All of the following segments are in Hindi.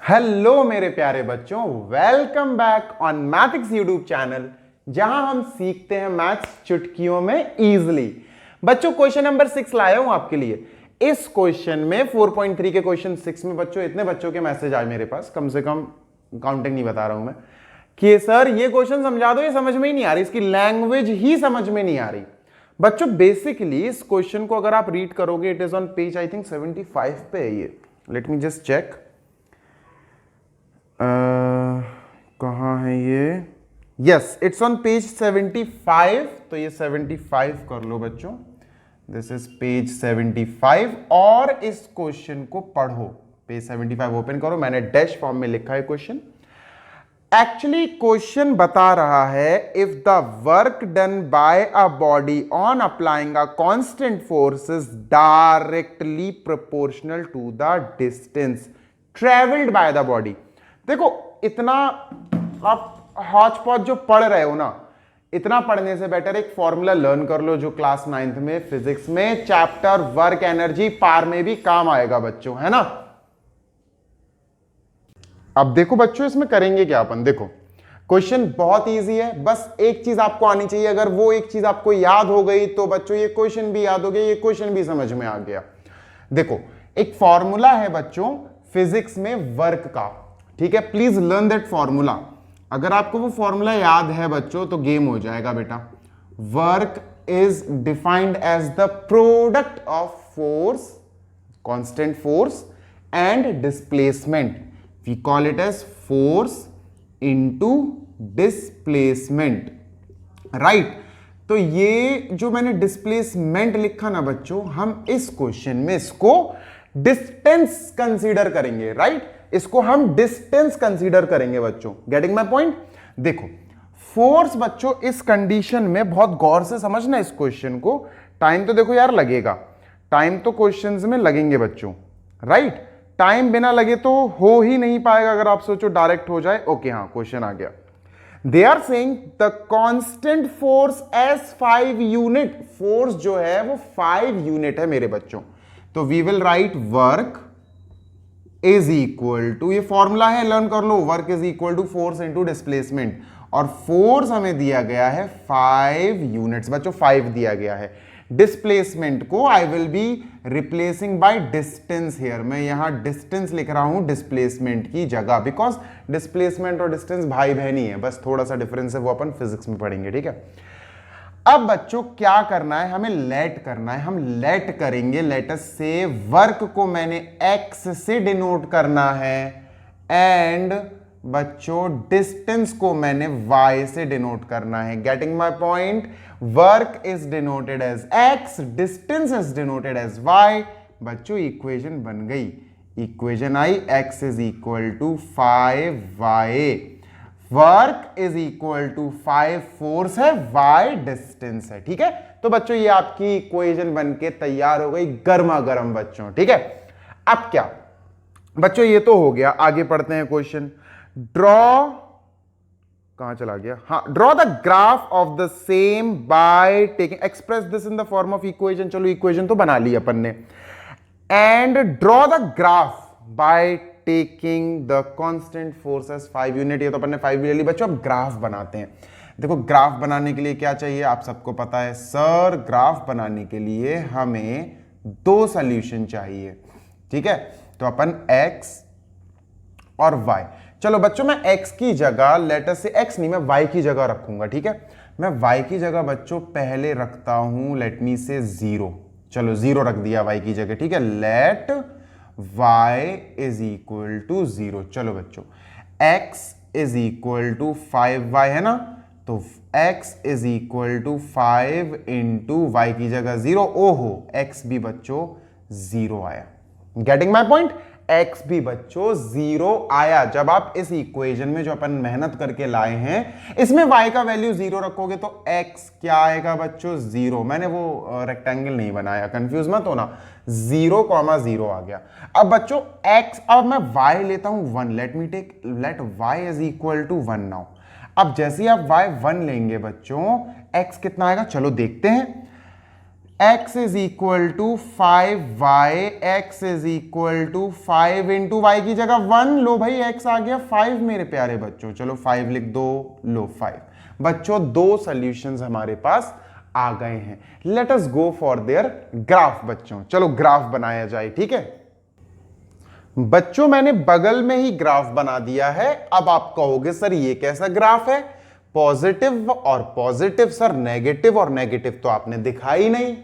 हेलो मेरे प्यारे बच्चों, welcome back on Mathics YouTube channel, जहां हम सीखते हैं मैथ्स चुटकियों में इजीली। बच्चों, क्वेश्चन नंबर 6 लाया हूं आपके लिए। इस क्वेश्चन में 4.3 के क्वेश्चन 6 में बच्चों इतने बच्चों के मैसेज आए मेरे पास, कम से कम काउंटिंग नहीं बता रहा हूं मैं, कि सर ये क्वेश्चन समझा दो, ये समझ में ही नहीं आ रही, इसकी लैंग्वेज ही समझ में नहीं आ रही। बच्चों बेसिकली इस क्वेश्चन को अगर आप रीड करोगे, it is on page I think 75 पे है ये। लेट मी जस्ट चेक, कहाँ है ये? Yes, it's on page 75। तो ये 75 कर लो बच्चों, दिस इज पेज 75। और इस क्वेश्चन को पढ़ो, पेज 75 ओपन करो, मैंने डैश फॉर्म में लिखा है क्वेश्चन। एक्चुअली क्वेश्चन बता रहा है, if the work done by a body on applying a constant force is directly proportional to the distance travelled by the body. देखो, इतना आप हौच पौच जो पढ़ रहे हो ना, इतना पढ़ने से बेटर एक फॉर्मूला लर्न कर लो जो क्लास 9th में फिजिक्स में चैप्टर वर्क एनर्जी पार में भी काम आएगा बच्चों, है ना। अब देखो बच्चों, इसमें करेंगे क्या अपन। देखो, क्वेश्चन बहुत इजी है, बस एक चीज आपको आनी चाहिए। अगर वो एक चीज आपको याद हो गई तो बच्चों ये क्वेश्चन भी याद हो गया, ये क्वेश्चन भी समझ में आ गया। देखो, एक फॉर्मूला है बच्चों फिजिक्स में वर्क का, ठीक है। Please learn that formula. अगर आपको वो फॉर्मूला याद है बच्चों तो गेम हो जाएगा बेटा। Work is defined as the product of force, constant force and displacement. We call it as force into displacement, right. तो ये जो मैंने डिस्प्लेसमेंट लिखा ना बच्चों, हम इस क्वेश्चन में इसको डिस्टेंस कंसीडर करेंगे, राइट। इसको हम डिस्टेंस कंसीडर करेंगे बच्चों। Getting my point? देखो, फोर्स बच्चों इस कंडीशन में बहुत गौर से समझना इस क्वेश्चन को। टाइम तो देखो यार लगेगा, टाइम तो क्वेश्चंस में लगेंगे बच्चों, राइट। टाइम बिना लगे तो हो ही नहीं पाएगा। अगर आप सोचो डायरेक्ट हो जाए, ओके, हाँ क्वेश्चन आ गया। They are saying the constant force as 5 unit. फोर्स जो है वो 5 यूनिट है मेरे बच्चों। तो we will write work is equal to, ये फॉर्मूला है, लर्न कर लो, work is equal to force into displacement. और फोर्स हमें दिया गया है 5 यूनिट्स बच्चों, 5 दिया गया है। डिस्प्लेसमेंट को I will be replacing by distance here. मैं यहां डिस्टेंस लिख रहा हूं डिस्प्लेसमेंट की जगह, बिकॉज डिस्प्लेसमेंट और डिस्टेंस भाई बहन ही है, बस थोड़ा सा डिफरेंस है, वो अपन फिजिक्स में पढ़ेंगे, ठीक है। अब बच्चों क्या करना है, हमें लेट करना है। हम लेट करेंगे, लेटस से वर्क को मैंने x से डिनोट करना है एंड बच्चों डिस्टेंस को मैंने y से डिनोट करना है। Getting my point? Work is denoted as x, distance is denoted as y। बच्चों इक्वेशन बन गई, इक्वेशन आई, x is equal to 5y, work is equal to 5 force है, y डिस्टेंस है, ठीक है। तो बच्चों ये आपकी इक्वेशन बनके तैयार हो गई, गर्मा गर्म बच्चों, ठीक है। अब क्या बच्चों, ये तो हो गया, आगे पढ़ते हैं क्वेश्चन। ड्रॉ, कहां चला गया, हाँ, draw the graph of the same by taking, express this in the form of equation. चलो इक्वेशन तो बना ली अपन ने, and draw the graph by taking the constant force as 5 unit. ये तो अपन ने 5 ले ली बच्चों। अब ग्राफ बनाते हैं। देखो, ग्राफ बनाने के लिए क्या चाहिए आप सबको पता है सर। ग्राफ बनाने के लिए हमें 2 सॉल्यूशन चाहिए, ठीक है। तो अपन x और y, चलो बच्चों मैं x की जगह, लेटस से x नहीं, मैं y की जगह रखूंगा, ठीक है। मैं y की जगह बच्चों पहले रखता हूं, लेट मी से 0। चलो 0 रख दिया y की जगह, ठीक है। Let y is equal to 0। चलो बच्चों x is equal to 5y है ना, तो x is equal to 5 into y की जगह 0। ओहो, x भी बच्चों 0 आया। Getting my point? x भी बच्चों 0 आया। जब आप इस इक्वेशन में जो अपन मेहनत करके लाए हैं, इसमें y का वैल्यू 0 रखोगे तो x क्या आएगा बच्चों? 0। मैंने वो रेक्टेंगल नहीं बनाया, कंफ्यूज मत होना, 0,0 आ गया। अब बच्चों x, अब मैं y लेता हूं 1, let me take, let y is equal to 1 now. अब जैसे ही आप y 1 लेंगे बच्चों, x कितना आएगा, चलो देखते हैं। x is equal to 5y, x is equal to 5 into y की जगह 1। लो भाई x आ गया 5 मेरे प्यारे बच्चों, चलो 5 लिख दो, लो 5। बच्चों दो सॉल्यूशंस हमारे पास आ गए हैं। Let us go for their graph बच्चों, चलो ग्राफ बनाया जाए, ठीक है बच्चों। मैंने बगल में ही ग्राफ बना दिया है। अब आप कहोगे सर ये कैसा ग्राफ है, पॉजिटिव और पॉजिटिव, सर नेगेटिव और नेगेटिव तो आपने दिखा ही नहीं,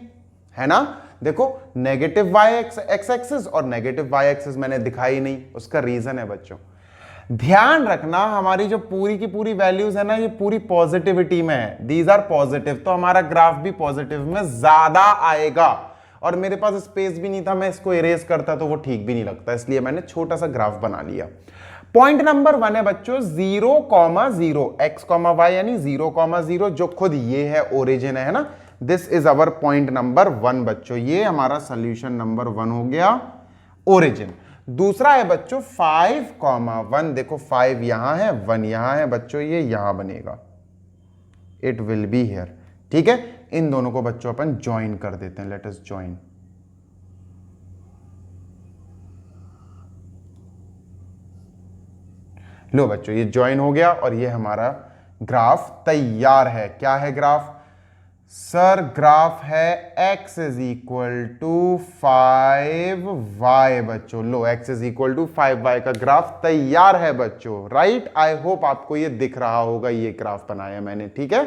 है ना। देखो नेगेटिव वाई एक्स एक्सिस और नेगेटिव वाई एक्सिस मैंने दिखाई ही नहीं। उसका रीजन है बच्चों, ध्यान रखना हमारी जो पूरी की पूरी वैल्यूज है ना, ये पूरी पॉजिटिविटी में है, दीज आर पॉजिटिव, तो हमारा ग्राफ भी पॉजिटिव में ज्यादा आएगा। और मेरे पास स्पेस भी नहीं था, मैं इसको इरेज करता तो वो ठीक भी नहीं लगता, इसलिए मैंने छोटा सा ग्राफ बना लिया। पॉइंट नंबर 1 है बच्चों 0,0 x, y यानी 0,0 जो खुद ये है ओरिजिन है ना। This is our point number 1 बच्चों, ये हमारा सोल्यूशन नंबर 1 हो गया, ओरिजिन। दूसरा है बच्चों 5,1, देखो 5 यहां है 1 यहां है बच्चों, ये यहां बनेगा, इट विल बी हियर, ठीक है। इन दोनों को बच्चों अपन ज्वाइन कर देते हैं, लेट अस ज्वाइन। लो बच्चों ये ज्वाइन हो गया और ये हमारा ग्राफ तैयार है। क्या है ग्राफ सर, ग्राफ है x is equal to 5y बच्चों। लो x is equal to 5y का ग्राफ तैयार है बच्चों, राइट। आई होप आपको ये दिख रहा होगा, ये ग्राफ बनाया मैंने, ठीक है।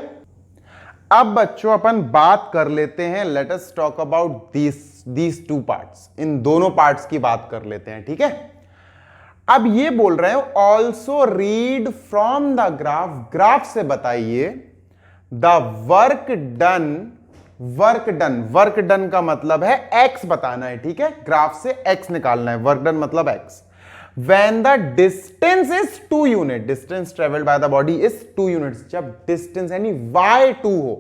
अब बच्चों अपन बात कर लेते हैं, let us talk about these two parts, इन दोनों पार्ट्स की बात कर लेते हैं, ठीक है। अब ये बोल रहे हैं also read from the graph, graph से बताइए the work done. Work done का मतलब है x बताना है, ठीक है। ग्राफ से x निकालना है, वर्क डन मतलब x। When the distance is 2 unit, distance traveled by the body is 2 units, जब distance यानी y2 हो,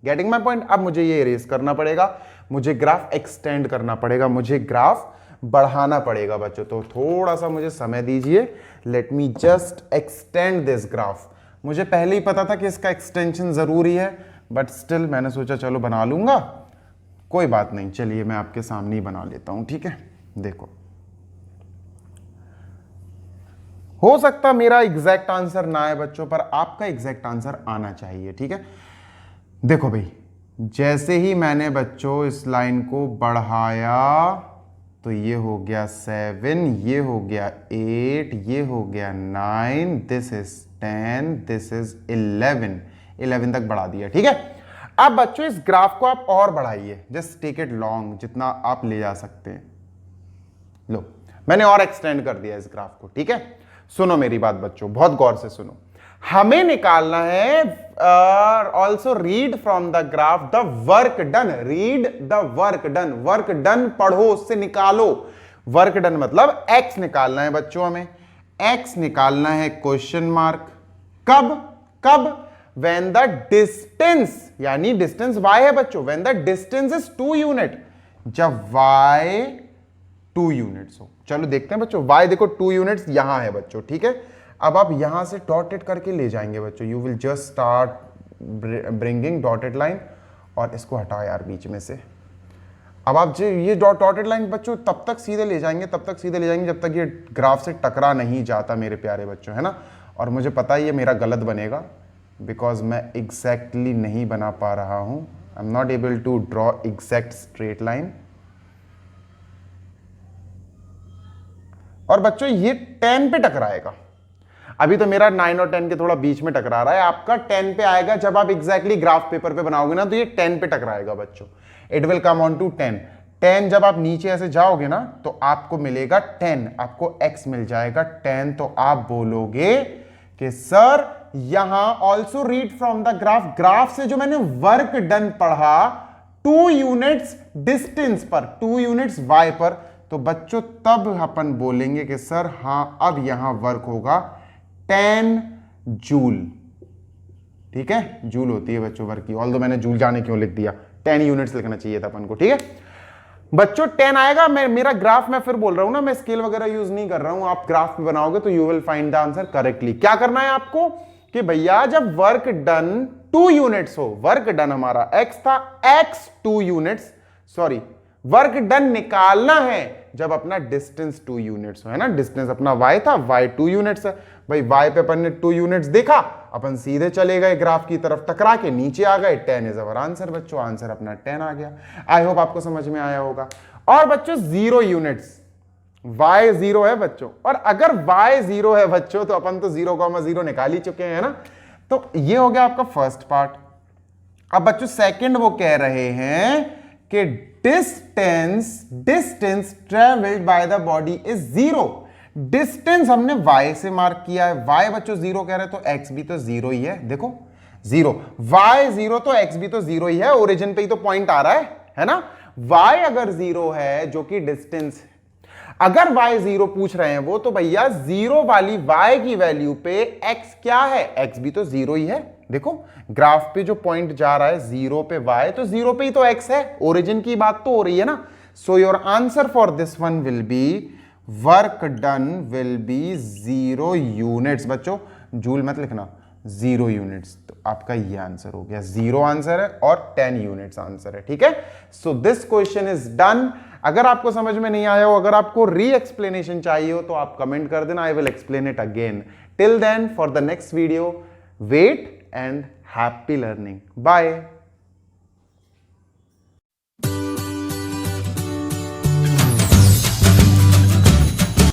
getting my point। अब मुझे ये इरेज करना पड़ेगा, मुझे ग्राफ एक्सटेंड करना पड़ेगा, मुझे ग्राफ बढ़ाना पड़ेगा बच्चों, तो थोड़ा सा मुझे समय दीजिए। Let me just extend this graph. मुझे पहले ही पता था कि इसका एक्सटेंशन जरूरी है, बट स्टिल मैंने सोचा चलो बना लूंगा, कोई बात नहीं। चलिए मैं आपके सामने ही बना लेता हूं, ठीक है। देखो हो सकता मेरा एग्जैक्ट आंसर ना आए बच्चों, पर आपका एग्जैक्ट आंसर आना चाहिए, ठीक है। देखो भाई जैसे ही मैंने बच्चों इस लाइन को बढ़ाया तो ये हो गया 7, ये हो गया 8, ये हो गया 9, दिस इज 10, दिस इज 11 तक बढ़ा दिया, ठीक है। अब बच्चों इस ग्राफ को आप और बढ़ाइए, जस्ट टेक इट लॉन्ग, जितना आप ले जा सकते हैं। लो मैंने और एक्सटेंड कर दिया इस ग्राफ को, ठीक है। सुनो मेरी बात बच्चों, बहुत गौर से सुनो। हमें निकालना है also read from the graph the work done, read the work done. Work done पढ़ो, उससे निकालो। वर्क डन मतलब x निकालना है बच्चों, हमें x निकालना है क्वेश्चन मार्क। कब when the distance, यानी डिस्टेंस y है बच्चों, when the distance is 2 unit, जब y 2 यूनिट्स हो। चलो देखते हैं बच्चों, y देखो 2 यूनिट्स यहां है बच्चों, ठीक है। अब आप यहां से डॉटेड करके ले जाएंगे बच्चों, you will just start bringing dotted line, और इसको हटाओ यार बीच में से। अब आप जो ये डॉटेड लाइन बच्चों तब तक सीधे ले जाएंगे, जब तक ये ग्राफ से टकरा नहीं जाता मेरे प्यारे बच्चों, है ना। और मुझे पता है ये मेरा गलत बनेगा, बिकॉज मैं एग्जैक्टली नहीं बना पा रहा हूं, I am not able to draw exact straight line. और बच्चों ये 10 पे टकराएगा, अभी तो मेरा 9 और 10 के थोड़ा बीच में टकरा रहा है, आपका 10 पे आएगा। जब आप एग्जैक्टली ग्राफ पेपर पे बनाओगे ना तो ये 10 पे टकराएगा बच्चों, it will come on to 10। जब आप नीचे ऐसे जाओगे ना तो आपको मिलेगा 10, आपको x मिल जाएगा 10, तो आप बोलोगे कि सर यहां also read from the graph, graph से जो मैंने वर्क डन पढ़ा 2 यूनिट्स डिस्टेंस पर, 2 यूनिट्स y पर, तो बच्चों तब अपन बोलेंगे कि सर हां अब यहां वर्क होगा 10 जूल, ठीक है। जूल होती है बच्चों वर्क की, ऑल्दो मैंने जूल जाने क्यों लिख दिया, 10 यूनिट्स लिखना चाहिए था अपन को, ठीक है बच्चों। 10 आएगा। मेरा ग्राफ मैं फिर बोल रहा हूं ना, मैं स्केल वगैरह यूज नहीं कर रहा हूं, आप ग्राफ पे बनाओगे तो you will find the answer correctly. क्या करना है आपको कि भैया जब वर्क डन 2 यूनिट्स हो, वर्क डन हमारा x था, x 2 units, sorry, work done निकालना है जब अपना डिस्टेंस 2 यूनिट्स हो, है ना। डिस्टेंस अपना y था, y 2 यूनिट्स है भाई। y पे अपन ने 2 यूनिट्स देखा, अपन सीधे चले गए ग्राफ की तरफ, टकरा के नीचे आ गए। 10 इज अवर आंसर बच्चों, आंसर अपना 10 आ गया। आई होप आपको समझ में आया होगा। और बच्चों 0 यूनिट्स, y 0 है बच्चों, और अगर y 0 है बच्चों तो अपन तो 0,0 निकाल ही चुके हैं ना। तो ये हो गया आपका फर्स्ट पार्ट। अब बच्चों सेकंड वो कह रहे हैं कि distance travelled by the body is 0। Distance हमने y से मार्क किया है, y बच्चों 0 कह रहे तो x भी तो 0 ही है। देखो 0, y 0 तो x भी तो 0 ही है, ओरिजिन पे ही तो पॉइंट आ रहा है ना। y अगर 0 है जो कि डिस्टेंस, अगर y 0 पूछ रहे हैं वो, तो भैया 0 वाली y की वैल्यू पे x क्या है, x भी तो 0 ही है। देखो ग्राफ पे जो पॉइंट जा रहा है 0 पे y, तो 0 पे ही तो x है, ओरिजिन की बात तो हो रही है ना। So your answer for this one will be, work done will be 0 units. बच्चों जूल मत लिखना, 0 यूनिट्स। तो आपका ये आंसर हो गया, 0 आंसर है और 10 यूनिट्स आंसर है, ठीक है। So this question is done. अगर आपको समझ में नहीं आया हो, अगर आपको री एक्सप्लेनेशन चाहिए हो, तो आप कमेंट कर देना, I will explain it again. Till then, for the next video, wait and happy learning. Bye.